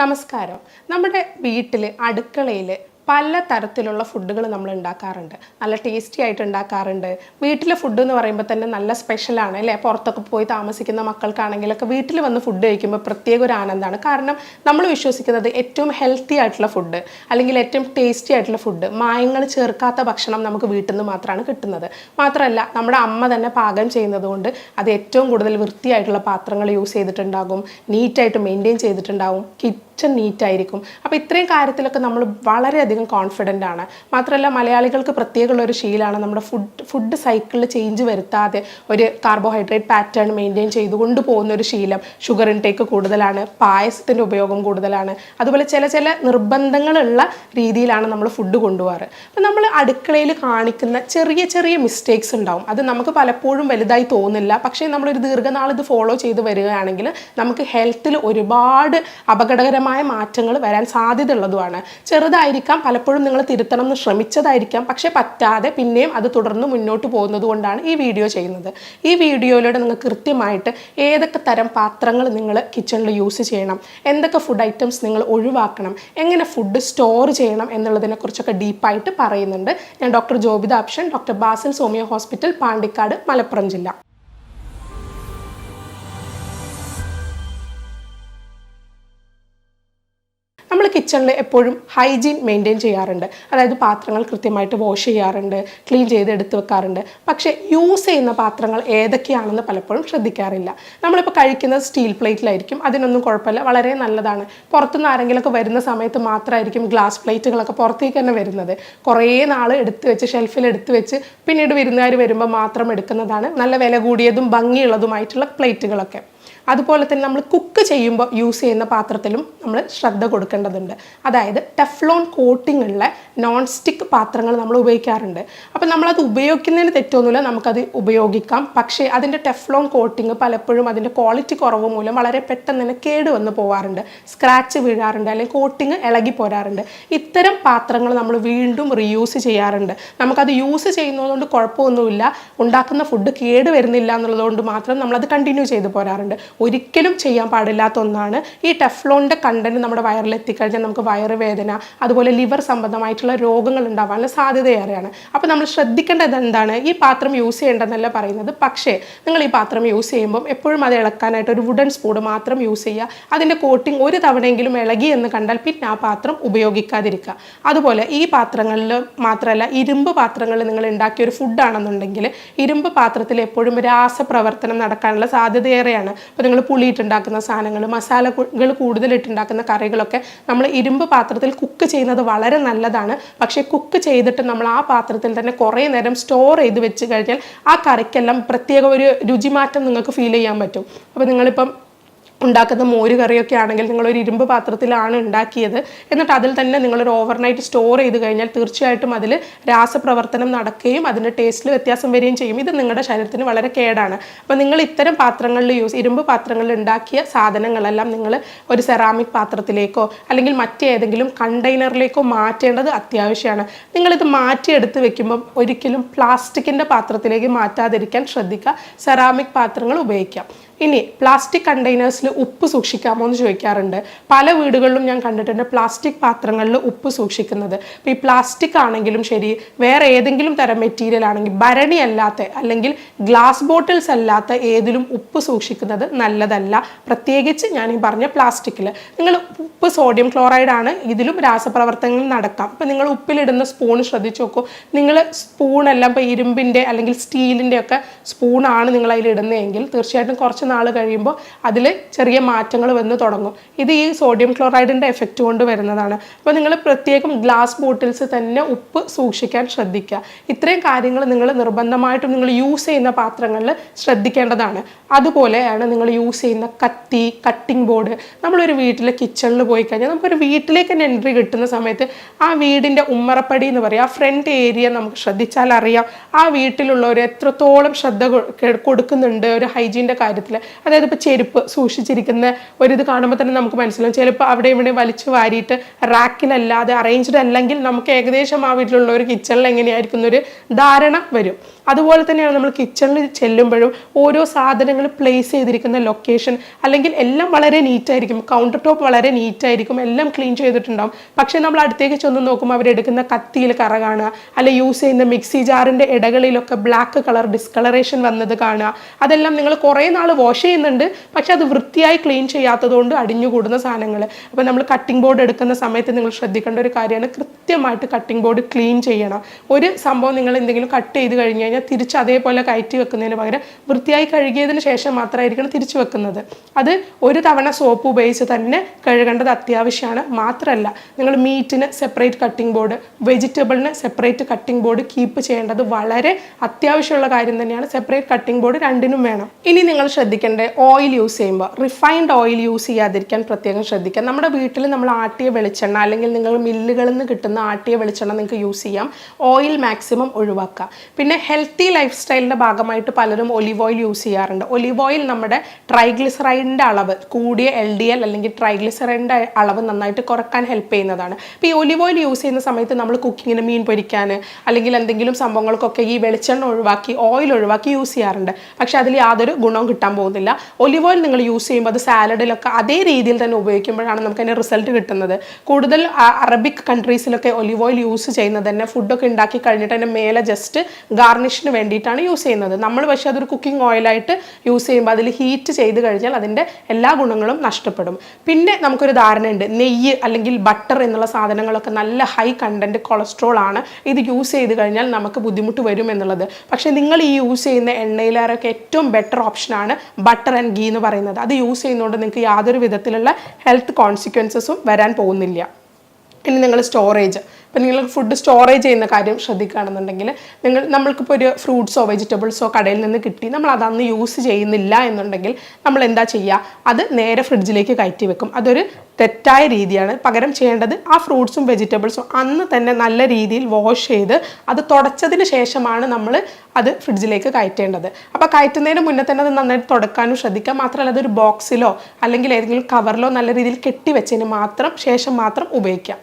നമസ്കാരം. നമ്മുടെ വീട്ടിൽ അടുക്കളയിൽ പല തരത്തിലുള്ള ഫുഡുകൾ നമ്മൾ ഉണ്ടാക്കാറുണ്ട്. നല്ല ടേസ്റ്റി ആയിട്ട് ഉണ്ടാക്കാറുണ്ട്. വീട്ടിലെ ഫുഡ് എന്ന് പറയുമ്പോൾ തന്നെ നല്ല സ്പെഷ്യലാണ് അല്ലേ? പുറത്തൊക്കെ പോയി താമസിക്കുന്ന മക്കൾക്കാണെങ്കിലൊക്കെ വീട്ടിൽ വന്ന് ഫുഡ് കഴിക്കുമ്പോൾ പ്രത്യേക ഒരു ആനന്ദമാണ്. കാരണം നമ്മൾ വിശ്വസിക്കുന്നത് ഏറ്റവും ഹെൽത്തി ആയിട്ടുള്ള ഫുഡ് അല്ലെങ്കിൽ ഏറ്റവും ടേസ്റ്റി ആയിട്ടുള്ള ഫുഡ്, മായങ്ങൾ ചേർക്കാത്ത ഭക്ഷണം നമുക്ക് വീട്ടിൽ നിന്ന് മാത്രമാണ് കിട്ടുന്നത്. മാത്രമല്ല നമ്മുടെ അമ്മ തന്നെ പാകം ചെയ്യുന്നത് കൊണ്ട് അത് ഏറ്റവും കൂടുതൽ വൃത്തിയായിട്ടുള്ള പാത്രങ്ങൾ യൂസ് ചെയ്തിട്ടുണ്ടാകും, നീറ്റായിട്ട് മെയിൻറ്റെയിൻ ചെയ്തിട്ടുണ്ടാകും, കിച്ചൺ നീറ്റായിരിക്കും. അപ്പോൾ ഇത്രയും കാര്യത്തിലൊക്കെ നമ്മൾ വളരെയധികം കോൺഫിഡൻ്റ് ആണ്. മാത്രമല്ല മലയാളികൾക്ക് പ്രത്യേകമുള്ള ഒരു ശീലമാണ് നമ്മുടെ ഫുഡ് സൈക്കിളിൽ ചേഞ്ച് വരുത്താതെ ഒരു കാർബോഹൈഡ്രേറ്റ് പാറ്റേൺ മെയിൻറ്റെയിൻ ചെയ്തുകൊണ്ട് പോകുന്ന ഒരു ശീലം. ഷുഗർ ഇൻടേക്ക് കൂടുതലാണ്, പായസത്തിൻ്റെ ഉപയോഗം കൂടുതലാണ്, അതുപോലെ ചില നിർബന്ധങ്ങളുള്ള രീതിയിലാണ് നമ്മൾ ഫുഡ് കൊണ്ടുപോകാറ്. അപ്പം നമ്മൾ അടുക്കളയിൽ കാണിക്കുന്ന ചെറിയ ചെറിയ മിസ്റ്റേക്സ് ഉണ്ടാവും. അത് നമുക്ക് പലപ്പോഴും വലുതായി തോന്നില്ല, പക്ഷേ നമ്മളൊരു ദീർഘനാൾ ഇത് ഫോളോ ചെയ്ത് വരികയാണെങ്കിൽ നമുക്ക് ഹെൽത്തിൽ ഒരുപാട് അപകടകരമായ മാറ്റങ്ങൾ വരാൻ സാധ്യതയുള്ളതുമാണ്. ചെറുതായിരിക്കാം, പലപ്പോഴും നിങ്ങൾ തിരുത്തണം എന്ന് ശ്രമിച്ചതായിരിക്കാം, പക്ഷേ പറ്റാതെ പിന്നെയും അത് തുടർന്ന് മുന്നോട്ട് പോകുന്നത് കൊണ്ടാണ് ഈ വീഡിയോ ചെയ്യുന്നത്. ഈ വീഡിയോയിലൂടെ നിങ്ങൾക്ക് കൃത്യമായിട്ട് ഏതൊക്കെ തരം പാത്രങ്ങൾ നിങ്ങൾ കിച്ചണിൽ യൂസ് ചെയ്യണം, എന്തൊക്കെ ഫുഡ് ഐറ്റംസ് നിങ്ങൾ ഒഴിവാക്കണം, എങ്ങനെ ഫുഡ് സ്റ്റോർ ചെയ്യണം എന്നുള്ളതിനെക്കുറിച്ചൊക്കെ ഡീപ്പായിട്ട് പറയുന്നുണ്ട്. ഞാൻ ഡോക്ടർ ജോബിത അപ്ഷൻ, ഡോക്ടർ ബാസിൽ സോമിയോ ഹോസ്പിറ്റൽ, പാണ്ടിക്കാട്, മലപ്പുറം ജില്ല. നമ്മൾ കിച്ചണിൽ എപ്പോഴും ഹൈജീൻ മെയിൻറ്റെയിൻ ചെയ്യാറുണ്ട്. അതായത് പാത്രങ്ങൾ കൃത്യമായിട്ട് വാഷ് ചെയ്യാറുണ്ട്, ക്ലീൻ ചെയ്ത് എടുത്ത് വെക്കാറുണ്ട്. പക്ഷേ യൂസ് ചെയ്യുന്ന പാത്രങ്ങൾ ഏതൊക്കെയാണെന്ന് പലപ്പോഴും ശ്രദ്ധിക്കാറില്ല. നമ്മളിപ്പോൾ കഴിക്കുന്നത് സ്റ്റീൽ പ്ലേറ്റിലായിരിക്കും, അതിനൊന്നും കുഴപ്പമില്ല, വളരെ നല്ലതാണ്. പുറത്തുനിന്ന് ആരെങ്കിലുമൊക്കെ വരുന്ന സമയത്ത് മാത്രമായിരിക്കും ഗ്ലാസ് പ്ലേറ്റുകളൊക്കെ പുറത്തേക്ക് തന്നെ വരുന്നത്. കുറേ നാൾ എടുത്ത് വെച്ച് ഷെൽഫിൽ എടുത്ത് വെച്ച് പിന്നീട് വിരുന്നുകാർ വരുമ്പോൾ മാത്രം എടുക്കുന്നതാണ് നല്ല വില കൂടിയതും ഭംഗിയുള്ളതുമായിട്ടുള്ള പ്ലേറ്റുകളൊക്കെ. അതുപോലെ തന്നെ നമ്മൾ കുക്ക് ചെയ്യുമ്പോൾ യൂസ് ചെയ്യുന്ന പാത്രത്തിലും നമ്മൾ ശ്രദ്ധ കൊടുക്കേണ്ടതുണ്ട്. അതായത് ടെഫ്ലോൺ കോട്ടിംഗ് ഉള്ള നോൺ സ്റ്റിക്ക് പാത്രങ്ങൾ നമ്മൾ ഉപയോഗിക്കാറുണ്ട്. അപ്പോൾ നമ്മളത് ഉപയോഗിക്കുന്നതിന് തെറ്റൊന്നുമില്ല, നമുക്കത് ഉപയോഗിക്കാം. പക്ഷേ അതിൻ്റെ ടെഫ്ലോൺ കോട്ടിങ് പലപ്പോഴും അതിൻ്റെ ക്വാളിറ്റി കുറവ് മൂലം വളരെ പെട്ടെന്ന് തന്നെ കേടുവന്ന് പോകാറുണ്ട്, സ്ക്രാച്ച് വീഴാറുണ്ട്, അല്ലെങ്കിൽ കോട്ടിങ് ഇളകി പോരാറുണ്ട്. ഇത്തരം പാത്രങ്ങൾ നമ്മൾ വീണ്ടും റീയൂസ് ചെയ്യാറുണ്ട്. നമുക്കത് യൂസ് ചെയ്യുന്നതുകൊണ്ട് കുഴപ്പമൊന്നുമില്ല, ഉണ്ടാക്കുന്ന ഫുഡ് കേട് വരുന്നില്ല എന്നുള്ളതുകൊണ്ട് മാത്രം നമ്മളത് കണ്ടിന്യൂ ചെയ്ത് പോരാറുണ്ട്. ഒരിക്കലും ചെയ്യാൻ പാടില്ലാത്ത ഒന്നാണ് ഈ ടെഫ്ലോണിൻ്റെ കണ്ടന്റ് നമ്മുടെ വയറിൽ എത്തിക്കഴിഞ്ഞാൽ നമുക്ക് വയറുവേദന, അതുപോലെ ലിവർ സംബന്ധമായിട്ടുള്ള രോഗങ്ങൾ ഉണ്ടാവാനുള്ള സാധ്യതയേറെയാണ്. അപ്പോൾ നമ്മൾ ശ്രദ്ധിക്കേണ്ടത് എന്താണ്, ഈ പാത്രം യൂസ് ചെയ്യേണ്ടതെന്നല്ല പറയുന്നത്, പക്ഷേ നിങ്ങൾ ഈ പാത്രം യൂസ് ചെയ്യുമ്പോൾ എപ്പോഴും അത് ഇളക്കാനായിട്ട് ഒരു വുഡൻ സ്പൂൺ മാത്രം യൂസ് ചെയ്യുക. അതിൻ്റെ കോട്ടിങ് ഒരു തവണയെങ്കിലും ഇളകി എന്ന് കണ്ടാൽ പിന്നെ ആ പാത്രം ഉപയോഗിക്കാതിരിക്കുക. അതുപോലെ ഈ പാത്രങ്ങളിൽ മാത്രമല്ല, ഇരുമ്പ് പാത്രങ്ങളിൽ നിങ്ങൾ ഉണ്ടാക്കിയ ഒരു ഫുഡാണെന്നുണ്ടെങ്കിൽ ഇരുമ്പ് പാത്രത്തിൽ എപ്പോഴും രാസപ്രവർത്തനം നടക്കാനുള്ള സാധ്യതയേറെയാണ്. അപ്പോൾ നിങ്ങൾ പുളിയിട്ടുണ്ടാക്കുന്ന സാധനങ്ങൾ, മസാലകൾ കൂടുതലിട്ടുണ്ടാക്കുന്ന കറികളൊക്കെ നമ്മൾ ഇരുമ്പ് പാത്രത്തിൽ കുക്ക് ചെയ്യുന്നത് വളരെ നല്ലതാണ്. പക്ഷേ കുക്ക് ചെയ്തിട്ട് നമ്മൾ ആ പാത്രത്തിൽ തന്നെ കുറേ നേരം സ്റ്റോർ ചെയ്ത് വെച്ച് കഴിഞ്ഞാൽ ആ കറിക്കെല്ലാം പ്രത്യേക ഒരു രുചിമാറ്റം നിങ്ങൾക്ക് ഫീൽ ചെയ്യാൻ പറ്റും. അപ്പോൾ നിങ്ങളിപ്പം ഉണ്ടാക്കുന്ന മോര് കറിയൊക്കെ ആണെങ്കിൽ നിങ്ങളൊരു ഇരുമ്പ് പാത്രത്തിലാണ് ഉണ്ടാക്കിയത്, എന്നിട്ട് അതിൽ തന്നെ നിങ്ങളൊരു ഓവർനൈറ്റ് സ്റ്റോർ ചെയ്ത് കഴിഞ്ഞാൽ തീർച്ചയായിട്ടും അതിൽ രാസപ്രവർത്തനം നടക്കുകയും അതിൻ്റെ ടേസ്റ്റിൽ വ്യത്യാസം വരികയും ചെയ്യും. ഇത് നിങ്ങളുടെ ശരീരത്തിന് വളരെ കേടാണ്. അപ്പോൾ നിങ്ങൾ ഇത്തരം പാത്രങ്ങളിൽ ഇരുമ്പ് പാത്രങ്ങളിൽ ഉണ്ടാക്കിയ സാധനങ്ങളെല്ലാം നിങ്ങൾ ഒരു സെറാമിക് പാത്രത്തിലേക്കോ അല്ലെങ്കിൽ മറ്റേതെങ്കിലും കണ്ടെയ്നറിലേക്കോ മാറ്റേണ്ടത് അത്യാവശ്യമാണ്. നിങ്ങളിത് മാറ്റിയെടുത്ത് വെക്കുമ്പോൾ ഒരിക്കലും പ്ലാസ്റ്റിക്കിൻ്റെ പാത്രത്തിലേക്ക് മാറ്റാതിരിക്കാൻ ശ്രദ്ധിക്കുക. സെറാമിക് പാത്രങ്ങൾ ഉപയോഗിക്കാം. ഇനി പ്ലാസ്റ്റിക് കണ്ടെയ്നേഴ്സിൽ ഉപ്പ് സൂക്ഷിക്കാമോ എന്ന് ചോദിക്കാറുണ്ട്. പല വീടുകളിലും ഞാൻ കണ്ടിട്ടുണ്ട് പ്ലാസ്റ്റിക് പാത്രങ്ങളിൽ ഉപ്പ് സൂക്ഷിക്കുന്നത്. അപ്പോൾ ഈ പ്ലാസ്റ്റിക് ആണെങ്കിലും ശരി, വേറെ ഏതെങ്കിലും തരം മെറ്റീരിയൽ ആണെങ്കിൽ, ഭരണി അല്ലാത്ത അല്ലെങ്കിൽ ഗ്ലാസ് ബോട്ടിൽസ് അല്ലാത്ത ഏതിലും ഉപ്പ് സൂക്ഷിക്കുന്നത് നല്ലതല്ല. പ്രത്യേകിച്ച് ഞാൻ ഈ പറഞ്ഞ പ്ലാസ്റ്റിക്കിൽ. നിങ്ങൾ ഉപ്പ് സോഡിയം ക്ലോറൈഡ് ആണ്, ഇതിലും രാസപ്രവർത്തനങ്ങൾ നടക്കാം. അപ്പോൾ നിങ്ങൾ ഉപ്പിലിടുന്ന സ്പൂൺ ശ്രദ്ധിച്ച് നോക്കൂ. നിങ്ങൾ സ്പൂണെല്ലാം ഇപ്പോൾ ഇരുമ്പിൻ്റെ അല്ലെങ്കിൽ സ്റ്റീലിൻ്റെ ഒക്കെ സ്പൂണാണ് നിങ്ങൾ അതിലിടുന്നതെങ്കിൽ തീർച്ചയായിട്ടും കുറച്ച് നാൾ കഴിയുമ്പോൾ അതിൽ ചെറിയ മാറ്റങ്ങൾ വന്ന് തുടങ്ങും. ഇത് ഈ സോഡിയം ക്ലോറൈഡിൻ്റെ എഫക്റ്റ് കൊണ്ട് വരുന്നതാണ്. അപ്പോൾ നിങ്ങൾ പ്രത്യേകം ഗ്ലാസ് ബോട്ടിൽസ് തന്നെ ഉപ്പ് സൂക്ഷിക്കാൻ ശ്രദ്ധിക്കുക. ഇത്രയും കാര്യങ്ങൾ നിങ്ങൾ നിർബന്ധമായിട്ടും നിങ്ങൾ യൂസ് ചെയ്യുന്ന പാത്രങ്ങളിൽ ശ്രദ്ധിക്കേണ്ടതാണ്. അതുപോലെയാണ് നിങ്ങൾ യൂസ് ചെയ്യുന്ന കത്തി, കട്ടിംഗ് ബോർഡ്. നമ്മളൊരു വീട്ടിലെ കിച്ചണിൽ പോയി കഴിഞ്ഞാൽ നമുക്കൊരു വീട്ടിലേക്ക് തന്നെ എൻട്രി കിട്ടുന്ന സമയത്ത് ആ വീടിൻ്റെ ഉമ്മറപ്പടി എന്ന് പറയുക, ആ ഫ്രണ്ട് ഏരിയ നമുക്ക് ശ്രദ്ധിച്ചാൽ അറിയാം ആ വീട്ടിലുള്ളവർ എത്രത്തോളം ശ്രദ്ധ കൊടുക്കുന്നുണ്ട് ഒരു ഹൈജീൻ്റെ കാര്യത്തിൽ. അതായത് ഇപ്പോൾ ചെരുപ്പ് സൂക്ഷിച്ചിരിക്കുന്ന ഒരിത് കാണുമ്പോൾ തന്നെ നമുക്ക് മനസ്സിലാവും. ചിലപ്പോൾ അവിടെ ഇവിടെ വലിച്ചു വാരിയിട്ട് റാക്കിലല്ലാതെ അറേഞ്ച്ഡ് അല്ലെങ്കിൽ നമുക്ക് ഏകദേശം ആ വീട്ടിലുള്ള ഒരു കിച്ചണിൽ എങ്ങനെയായിരിക്കും എന്നൊരു ധാരണ വരും. അതുപോലെ തന്നെയാണ് നമ്മൾ കിച്ചണിൽ ചെല്ലുമ്പോഴും ഓരോ സാധനങ്ങൾ പ്ലേസ് ചെയ്തിരിക്കുന്ന ലൊക്കേഷൻ അല്ലെങ്കിൽ എല്ലാം വളരെ നീറ്റായിരിക്കും. കൗണ്ടർ ടോപ്പ് വളരെ നീറ്റായിരിക്കും, എല്ലാം ക്ലീൻ ചെയ്തിട്ടുണ്ടാവും. പക്ഷേ നമ്മൾ അടുത്തേക്ക് ചെന്ന് നോക്കുമ്പോൾ അവരെടുക്കുന്ന കത്തിയിൽ കറ കാണുക, അല്ലെങ്കിൽ യൂസ് ചെയ്യുന്ന മിക്സി ജാറിൻ്റെ ഇടകളിലൊക്കെ ബ്ലാക്ക് കളർ ഡിസ്കളറേഷൻ വന്നത് കാണുക. അതെല്ലാം നിങ്ങൾ കുറേ നാൾ വാഷ് ചെയ്യുന്നുണ്ട്, പക്ഷെ അത് വൃത്തിയായി ക്ലീൻ ചെയ്യാത്തതുകൊണ്ട് അടിഞ്ഞുകൂടുന്ന സാധനങ്ങൾ. അപ്പോൾ നമ്മൾ കട്ടിംഗ് ബോർഡ് എടുക്കുന്ന സമയത്ത് നിങ്ങൾ ശ്രദ്ധിക്കേണ്ട ഒരു കാര്യമാണ്, കൃത്യമായിട്ട് കട്ടിംഗ് ബോർഡ് ക്ലീൻ ചെയ്യണം. ഒരു സംഭവം നിങ്ങൾ എന്തെങ്കിലും കട്ട് ചെയ്ത് കഴിഞ്ഞ് കഴിഞ്ഞാൽ തിരിച്ച് അതേപോലെ കയറ്റി വെക്കുന്നതിന് പകരം വൃത്തിയായി കഴുകിയതിന് ശേഷം മാത്രമായിരിക്കണം തിരിച്ചു വെക്കുന്നത്. അത് ഒരു തവണ സോപ്പ് ഉപയോഗിച്ച് തന്നെ കഴുകേണ്ടത് അത്യാവശ്യമാണ്. മാത്രമല്ല നിങ്ങൾ മീറ്റിന് സെപ്പറേറ്റ് കട്ടിംഗ് ബോർഡ്, വെജിറ്റബിളിന് സെപ്പറേറ്റ് കട്ടിംഗ് ബോർഡ് കീപ്പ് ചെയ്യേണ്ടത് വളരെ അത്യാവശ്യമുള്ള കാര്യം തന്നെയാണ്. സെപ്പറേറ്റ് കട്ടിംഗ് ബോർഡ് രണ്ടിനും വേണം. ഇനി നിങ്ങൾ ശ്രദ്ധിക്കേണ്ടത് ഓയിൽ യൂസ് ചെയ്യുമ്പോൾ റിഫൈൻഡ് ഓയിൽ യൂസ് ചെയ്യാതിരിക്കാൻ പ്രത്യേകം ശ്രദ്ധിക്കുക. നമ്മുടെ വീട്ടിൽ നമ്മൾ ആട്ടിയ വെളിച്ചെണ്ണ അല്ലെങ്കിൽ നിങ്ങൾ മില്ലുകളിൽ നിന്ന് കിട്ടുന്ന ആട്ടിയ വെളിച്ചെണ്ണ നിങ്ങൾക്ക് യൂസ് ചെയ്യാം. ഓയിൽ മാക്സിമം ഒഴിവാക്കുക. പിന്നെ ഹെൽത്തി ലൈഫ് സ്റ്റൈലിൻ്റെ ഭാഗമായിട്ട് പലരും ഒലിവ് ഓയിൽ യൂസ് ചെയ്യാറുണ്ട്. ഒലിവ് ഓയിൽ നമ്മുടെ ട്രൈഗ്ലിസറൈഡിൻ്റെ അളവ്, കൂടിയ LDL അല്ലെങ്കിൽ ട്രൈഗ്ലിസറൈഡിൻ്റെ അളവ് നന്നായിട്ട് കുറക്കാൻ ഹെൽപ്പ് ചെയ്യുന്നതാണ്. അപ്പോൾ ഈ ഒലിവ് ഓയിൽ യൂസ് ചെയ്യുന്ന സമയത്ത് നമ്മൾ കുക്കിങ്ങിന് മീൻ പൊരിക്കാൻ അല്ലെങ്കിൽ എന്തെങ്കിലും സംഭവങ്ങൾക്കൊക്കെ ഈ വെളിച്ചെണ്ണ ഒഴിവാക്കി ഓയിൽ ഒഴിവാക്കി യൂസ് ചെയ്യാറുണ്ട്. പക്ഷേ അതിൽ യാതൊരു ഗുണവും കിട്ടാൻ പോകുന്നില്ല. ഒലിവ് ഓയിൽ നിങ്ങൾ യൂസ് ചെയ്യുമ്പോൾ അത് സാലഡിലൊക്കെ അതേ രീതിയിൽ തന്നെ ഉപയോഗിക്കുമ്പോഴാണ് നമുക്ക് അതിൻ്റെ റിസൾട്ട് കിട്ടുന്നത്. കൂടുതൽ അറബിക് കൺട്രീസിലൊക്കെ ഒലിവ് ഓയിൽ യൂസ് ചെയ്യുന്നത് തന്നെ ഫുഡൊക്കെ ഉണ്ടാക്കി കഴിഞ്ഞിട്ട് അതിൻ്റെ മേലെ ജസ്റ്റ് ഗാർണിഷിന് വേണ്ടിയിട്ടാണ് യൂസ് ചെയ്യുന്നത്. നമ്മൾ പക്ഷേ അതൊരു കുക്കിംഗ് ഓയിലായിട്ട് യൂസ് ചെയ്യുമ്പോൾ അതിൽ ഹീറ്റ് ചെയ്ത് കഴിഞ്ഞാൽ അതിൻ്റെ എല്ലാ ഗുണങ്ങളും നഷ്ടപ്പെടും. പിന്നെ നമുക്കൊരു ധാരണയുണ്ട്, നെയ്യ് അല്ലെങ്കിൽ ബട്ടർ എന്നുള്ള സാധനങ്ങളൊക്കെ നല്ല ഹൈ കണ്ടൻറ്റ് കൊളസ്ട്രോൾ ആണ്, ഇത് യൂസ് ചെയ്ത് കഴിഞ്ഞാൽ നമുക്ക് ബുദ്ധിമുട്ട് വരും എന്നുള്ളത്. പക്ഷേ നിങ്ങൾ ഈ യൂസ് ചെയ്യുന്ന എണ്ണയിലേറൊക്കെ ഏറ്റവും ബെറ്റർ ഓപ്ഷനാണ് ബട്ടർ ആൻഡ് ഗീ എന്ന് പറയുന്നത്. അത് യൂസ് ചെയ്യുന്നതുകൊണ്ട് നിങ്ങൾക്ക് യാതൊരു വിധത്തിലുള്ള ഹെൽത്ത് കോൺസിക്വൻസസും വരാൻ പോകുന്നില്ല. ഇനി നിങ്ങൾ സ്റ്റോറേജ്, ഇപ്പം നിങ്ങൾ ഫുഡ് സ്റ്റോറേജ് ചെയ്യുന്ന കാര്യം ശ്രദ്ധിക്കുകയാണെന്നുണ്ടെങ്കിൽ നമ്മൾക്കിപ്പോൾ ഒരു ഫ്രൂട്ട്സോ വെജിറ്റബിൾസോ കടയിൽ നിന്ന് കിട്ടി, നമ്മൾ അതന്ന് യൂസ് ചെയ്യുന്നില്ല എന്നുണ്ടെങ്കിൽ നമ്മൾ എന്താ ചെയ്യുക, അത് നേരെ ഫ്രിഡ്ജിലേക്ക് കയറ്റി വെക്കും. അതൊരു തെറ്റായ രീതിയാണ്. പകരം ചെയ്യേണ്ടത് ആ ഫ്രൂട്ട്സും വെജിറ്റബിൾസും അന്ന് തന്നെ നല്ല രീതിയിൽ വാഷ് ചെയ്ത് അത് തുടച്ചതിന് ശേഷമാണ് നമ്മൾ അത് ഫ്രിഡ്ജിലേക്ക് കയറ്റേണ്ടത്. അപ്പോൾ കയറ്റുന്നതിന് മുന്നേ തന്നെ അത് നന്നായിട്ട് തുടക്കാനും ശ്രദ്ധിക്കുക. മാത്രമല്ല അതൊരു ബോക്സിലോ അല്ലെങ്കിൽ ഏതെങ്കിലും കവറിലോ നല്ല രീതിയിൽ കെട്ടിവെച്ചതിന് ശേഷം മാത്രം ഉപയോഗിക്കാം.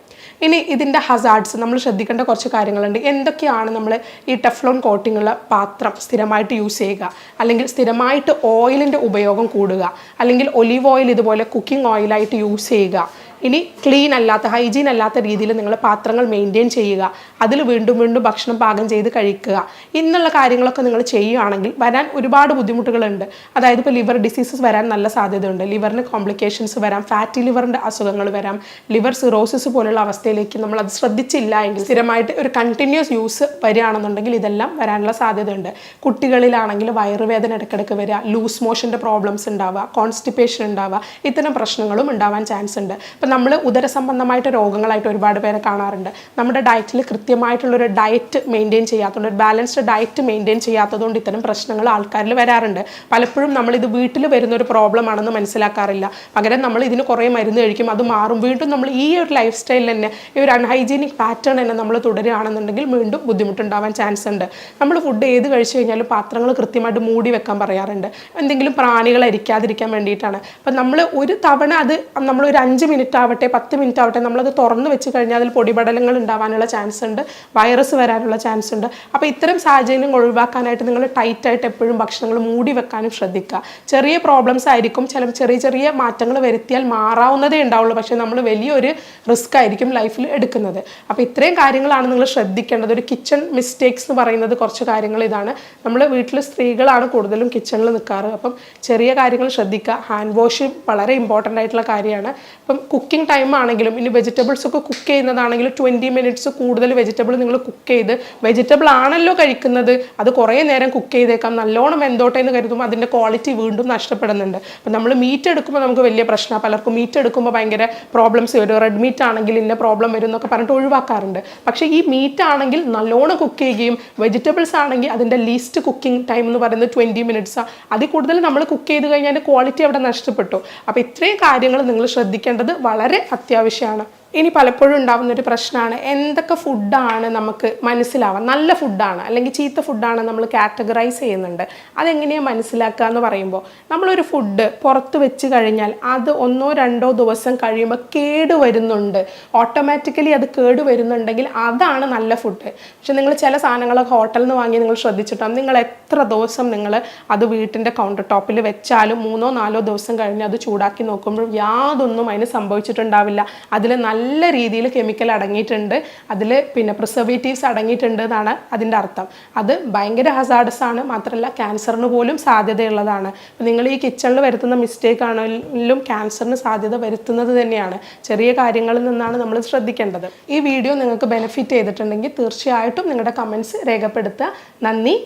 ഇനി ഇതിൻ്റെ ഹസാർഡ്സ് നമ്മൾ ശ്രദ്ധിക്കേണ്ട കുറച്ച് കാര്യങ്ങളുണ്ട്. എന്തൊക്കെയാണ് നമ്മൾ ഈ ടെഫ്ലോൺ കോട്ടിങ്ങുള്ള പാത്രം സ്ഥിരമായിട്ട് യൂസ് ചെയ്യുക, അല്ലെങ്കിൽ സ്ഥിരമായിട്ട് ഓയിലിൻ്റെ ഉപയോഗം കൂടുക, അല്ലെങ്കിൽ ഒലിവ് ഓയിൽ ഇതുപോലെ കുക്കിംഗ് ഓയിലായിട്ട് യൂസ് ചെയ്യുക, ഇനി ക്ലീൻ അല്ലാത്ത ഹൈജീൻ അല്ലാത്ത രീതിയിൽ നിങ്ങൾ പാത്രങ്ങൾ മെയിൻറ്റെയിൻ ചെയ്യുക, അതിൽ വീണ്ടും വീണ്ടും ഭക്ഷണം പാകം ചെയ്ത് കഴിക്കുക, ഇന്നുള്ള കാര്യങ്ങളൊക്കെ നിങ്ങൾ ചെയ്യുകയാണെങ്കിൽ വരാൻ ഒരുപാട് ബുദ്ധിമുട്ടുകളുണ്ട്. അതായത് ഇപ്പോൾ ലിവർ ഡിസീസസ് വരാൻ നല്ല സാധ്യതയുണ്ട്, ലിവറിന് കോംപ്ലിക്കേഷൻസ് വരാം, ഫാറ്റി ലിവറിൻ്റെ അസുഖങ്ങൾ വരാം, ലിവർ സിറോസിസ് പോലുള്ള അവസ്ഥയിലേക്ക് നമ്മൾ അത് ശ്രദ്ധിച്ചില്ല എങ്കിൽ സ്ഥിരമായിട്ട് ഒരു കണ്ടിന്യൂസ് യൂസ് വരികയാണെന്നുണ്ടെങ്കിൽ ഇതെല്ലാം വരാനുള്ള സാധ്യതയുണ്ട്. കുട്ടികളിലാണെങ്കിൽ വയറുവേദന ഇടയ്ക്കിടയ്ക്ക് വരിക, ലൂസ് മോഷൻ്റെ പ്രോബ്ലംസ് ഉണ്ടാവുക, കോൺസ്റ്റിപ്പേഷൻ ഉണ്ടാവുക, ഇത്തരം പ്രശ്നങ്ങളും ഉണ്ടാവാൻ ചാൻസ് ഉണ്ട്. ഇപ്പം നമ്മൾ ഉദരസംബന്ധമായിട്ട് രോഗങ്ങളായിട്ട് ഒരുപാട് പേരെ കാണാറുണ്ട്. നമ്മുടെ ഡയറ്റിൽ കൃത്യമായിട്ടുള്ളൊരു ഡയറ്റ് മെയിൻറ്റെയിൻ ചെയ്യാത്തതുകൊണ്ട്, ഒരു ബാലൻസ്ഡ് ഡയറ്റ് മെയിൻറ്റെയിൻ ചെയ്യാത്തതുകൊണ്ട് ഇത്തരം പ്രശ്നങ്ങൾ ആൾക്കാരിൽ വരാറുണ്ട്. പലപ്പോഴും നമ്മളിത് വീട്ടിൽ വരുന്നൊരു പ്രോബ്ലം ആണെന്ന് മനസ്സിലാക്കാറില്ല. പകരം നമ്മൾ ഇതിന് കുറേ മരുന്ന് കഴിക്കും, അത് മാറും. വീണ്ടും നമ്മൾ ഈ ഒരു ലൈഫ് സ്റ്റൈലിൽ തന്നെ ഈ ഒരു അൺഹൈജീനിക് പാറ്റേൺ തന്നെ നമ്മൾ തുടരുകയാണെന്നുണ്ടെങ്കിൽ വീണ്ടും ബുദ്ധിമുട്ടുണ്ടാവാൻ ചാൻസ് ഉണ്ട്. നമ്മൾ ഫുഡ് ഏത് കഴിച്ചു കഴിഞ്ഞാലും പാത്രങ്ങൾ കൃത്യമായിട്ട് മൂടി വെക്കാൻ പറയാറുണ്ട്. എന്തെങ്കിലും പ്രാണികൾ അരിക്കാതിരിക്കാൻ വേണ്ടിയിട്ടാണ്. അപ്പം നമ്മൾ ഒരു തവണ അത് നമ്മളൊരു 5 മിനിറ്റ് ആവട്ടെ 10 മിനിറ്റ് ആവട്ടെ നമ്മളത് തുറന്ന് വെച്ച് കഴിഞ്ഞാൽ അതിൽ പൊടിപടലങ്ങൾ ഉണ്ടാവാനുള്ള ചാൻസ് ഉണ്ട്, വൈറസ് വരാനുള്ള ചാൻസ് ഉണ്ട്. അപ്പോൾ ഇത്തരം സാഹചര്യം ഒഴിവാക്കാനായിട്ട് നിങ്ങൾ ടൈറ്റായിട്ട് എപ്പോഴും ഭക്ഷണങ്ങൾ മൂടി വെക്കാനും ശ്രദ്ധിക്കുക. ചെറിയ പ്രോബ്ലംസ് ആയിരിക്കും, ചെറിയ ചെറിയ മാറ്റങ്ങൾ വരുത്തിയാൽ മാറാവുന്നതേ ഉണ്ടാവുള്ളൂ. പക്ഷേ നമ്മൾ വലിയൊരു റിസ്ക് ആയിരിക്കും ലൈഫിൽ എടുക്കുന്നത്. അപ്പോൾ ഇത്രയും കാര്യങ്ങളാണ് നിങ്ങൾ ശ്രദ്ധിക്കേണ്ടത്. ഒരു കിച്ചൺ മിസ്റ്റേക്സ് എന്ന് പറയുന്നത് കുറച്ച് കാര്യങ്ങൾ ഇതാണ്. നമ്മൾ വീട്ടിൽ സ്ത്രീകളാണ് കൂടുതലും കിച്ചണിൽ നിൽക്കാറ്. അപ്പം ചെറിയ കാര്യങ്ങൾ ശ്രദ്ധിക്കുക. ഹാൻഡ് വാഷ് വളരെ ഇമ്പോർട്ടൻ്റ് ആയിട്ടുള്ള കാര്യമാണ്. ഇപ്പം കുക്കിംഗ് ടൈം ആണെങ്കിലും ഇനി വെജിറ്റബിൾസ് ഒക്കെ കുക്ക് ചെയ്യുന്നതാണെങ്കിലും 20 മിനിറ്റ്സ് കൂടുതൽ വെജിറ്റബിൾ നിങ്ങൾ കുക്ക് ചെയ്ത്, വെജിറ്റബിൾ ആണല്ലോ കഴിക്കുന്നത്, അത് കുറേ നേരം കുക്ക് ചെയ്തേക്കാം, നല്ലോണം വെന്തോട്ടെ എന്ന് കരുതുമ്പോൾ അതിൻ്റെ ക്വാളിറ്റി വീണ്ടും നഷ്ടപ്പെടുന്നുണ്ട്. അപ്പം നമ്മൾ മീറ്റ് എടുക്കുമ്പോൾ നമുക്ക് വലിയ പ്രശ്നമാണ്. പലർക്കും മീറ്റ് എടുക്കുമ്പോൾ ഭയങ്കര പ്രോബ്ലംസ് വരും. റെഡ് മീറ്റ് ആണെങ്കിൽ ഇന്ന പ്രോബ്ലം വരും എന്നൊക്കെ പറഞ്ഞിട്ട് ഒഴിവാക്കാറുണ്ട്. പക്ഷേ ഈ മീറ്റ് ആണെങ്കിൽ നല്ലോണം കുക്ക് ചെയ്യുകയും വെജിറ്റബിൾസ് ആണെങ്കിൽ അതിൻ്റെ ലീസ്റ്റ് കുക്കിംഗ് ടൈം എന്ന് പറയുന്നത് 20 മിനിറ്റ്സാണ്. അതിൽ കൂടുതൽ നമ്മൾ കുക്ക് ചെയ്ത് കഴിഞ്ഞാൽ ക്വാളിറ്റി അവിടെ നഷ്ടപ്പെട്ടു. അപ്പോൾ ഇത്രയും കാര്യങ്ങൾ നിങ്ങൾ ശ്രദ്ധിക്കേണ്ടത് വളരെ അത്യാവശ്യമാണ്. ഇനി പലപ്പോഴും ഉണ്ടാകുന്ന ഒരു പ്രശ്നമാണ് എന്തൊക്കെ ഫുഡാണ് നമുക്ക് മനസ്സിലാവാം, നല്ല ഫുഡാണ് അല്ലെങ്കിൽ ചീത്ത ഫുഡാണ് നമ്മൾ കാറ്റഗറൈസ് ചെയ്യുന്നുണ്ട്, അതെങ്ങനെയാണ് മനസ്സിലാക്കുക എന്ന് പറയുമ്പോൾ നമ്മളൊരു ഫുഡ് പുറത്ത് വെച്ച് കഴിഞ്ഞാൽ അത് 1-2 ദിവസം കഴിയുമ്പോൾ കേടുവരുന്നുണ്ട്, ഓട്ടോമാറ്റിക്കലി അത് കേടുവരുന്നുണ്ടെങ്കിൽ അതാണ് നല്ല ഫുഡ്. പക്ഷെ നിങ്ങൾ ചില സാധനങ്ങളൊക്കെ ഹോട്ടലിൽ നിന്ന് വാങ്ങി നിങ്ങൾ ശ്രദ്ധിച്ചിട്ടാണ്, നിങ്ങൾ എത്ര ദിവസം നിങ്ങൾ അത് വീട്ടിൻ്റെ കൗണ്ടർ ടോപ്പിൽ വെച്ചാലും 3-4 ദിവസം കഴിഞ്ഞ് അത് ചൂടാക്കി നോക്കുമ്പോൾ യാതൊന്നും അതിന് സംഭവിച്ചിട്ടുണ്ടാവില്ല. അതിൽ നല്ല രീതിയിൽ കെമിക്കൽ അടങ്ങിയിട്ടുണ്ട്, അതിൽ പിന്നെ പ്രിസർവേറ്റീവ്സ് അടങ്ങിയിട്ടുണ്ട് എന്നാണ് അതിൻ്റെ അർത്ഥം. അത് ഭയങ്കര ഹസാർഡസ് ആണ്, മാത്രമല്ല ക്യാൻസറിന് പോലും സാധ്യതയുള്ളതാണ്. നിങ്ങൾ ഈ കിച്ചണിൽ വരുത്തുന്ന മിസ്റ്റേക്ക് ആണെങ്കിലും ക്യാൻസറിന് സാധ്യത വരുത്തുന്നത് തന്നെയാണ്. ചെറിയ കാര്യങ്ങളിൽ നിന്നാണ് നമ്മൾ ശ്രദ്ധിക്കേണ്ടത്. ഈ വീഡിയോ നിങ്ങൾക്ക് ബെനിഫിറ്റ് ചെയ്തിട്ടുണ്ടെങ്കിൽ തീർച്ചയായിട്ടും നിങ്ങളുടെ കമൻസ് രേഖപ്പെടുത്തുക. നന്ദി,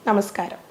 നമസ്കാരം.